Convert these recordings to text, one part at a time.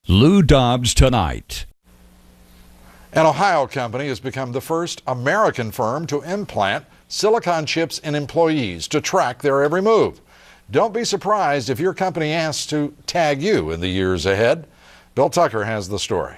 Lou Dobbs Tonight. An Ohio company has become the first American firm to implant silicon chips in employees to track their every move. Don't be surprised if your company asks to tag you in the years ahead. Bill Tucker has the story.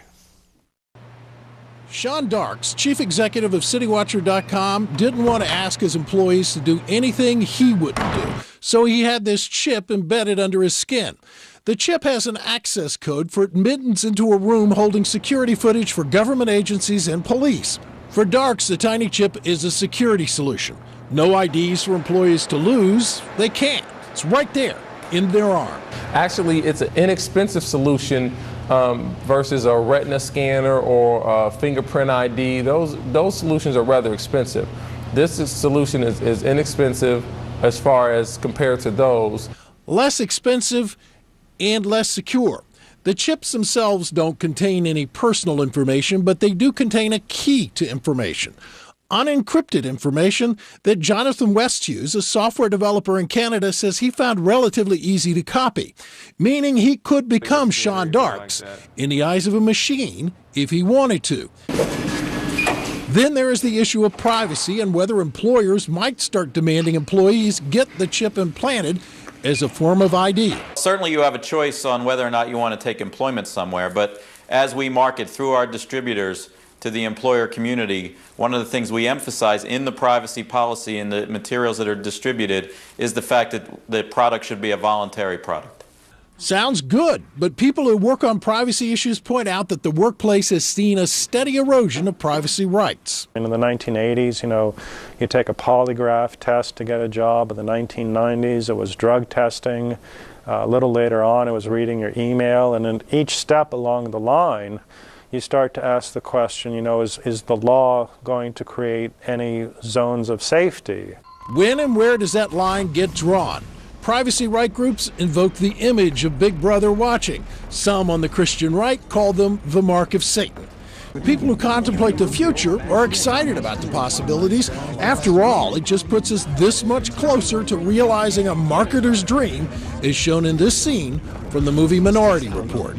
Sean Darks, chief executive of CityWatcher.com, didn't want to ask his employees to do anything he wouldn't do, so he had this chip embedded under his skin. The chip has an access code for admittance into a room holding security footage for government agencies and police. For Darks, the tiny chip is a security solution. No IDs for employees to lose. They can't. It's right there in their arm. Actually, it's an inexpensive solution versus a retina scanner or a fingerprint ID. Those solutions are rather expensive. This solution is inexpensive as far as compared to those. Less expensive and less secure. The chips themselves don't contain any personal information, but they do contain a key to information. Unencrypted information that Jonathan Westhughes, a software developer in Canada, says he found relatively easy to copy, meaning he could become Sean Darks in the eyes of a machine if he wanted to. Then there is the issue of privacy and whether employers might start demanding employees get the chip implanted as a form of ID. Certainly you have a choice on whether or not you want to take employment somewhere, but as we market through our distributors to the employer community, one of the things we emphasize in the privacy policy and the materials that are distributed is the fact that the product should be a voluntary product. Sounds good, but people who work on privacy issues point out that the workplace has seen a steady erosion of privacy rights. In the 1980s, you take a polygraph test to get a job. In the 1990s, it was drug testing. A little later on, it was reading your email. And in each step along the line, you start to ask the question, is the law going to create any zones of safety? When and where does that line get drawn? Privacy right groups invoke the image of Big Brother watching. Some on the Christian right call them the mark of Satan. People who contemplate the future are excited about the possibilities. After all, it just puts us this much closer to realizing a marketer's dream, as shown in this scene from the movie Minority Report.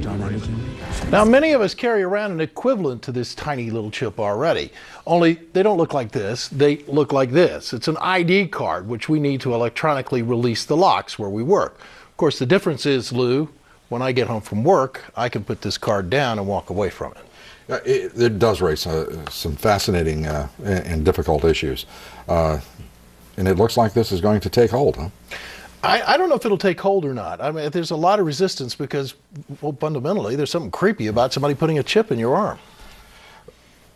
Now, many of us carry around an equivalent to this tiny little chip already, only they don't look like this, they look like this. It's an ID card, which we need to electronically release the locks where we work. Of course, the difference is, Lou, when I get home from work, I can put this card down and walk away from it. It does raise some fascinating and difficult issues. And it looks like this is going to take hold, huh? I don't know if it'll take hold or not. I mean, there's a lot of resistance because, well, fundamentally, there's something creepy about somebody putting a chip in your arm.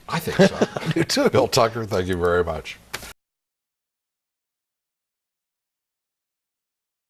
I think so. I do too. Bill Tucker, thank you very much.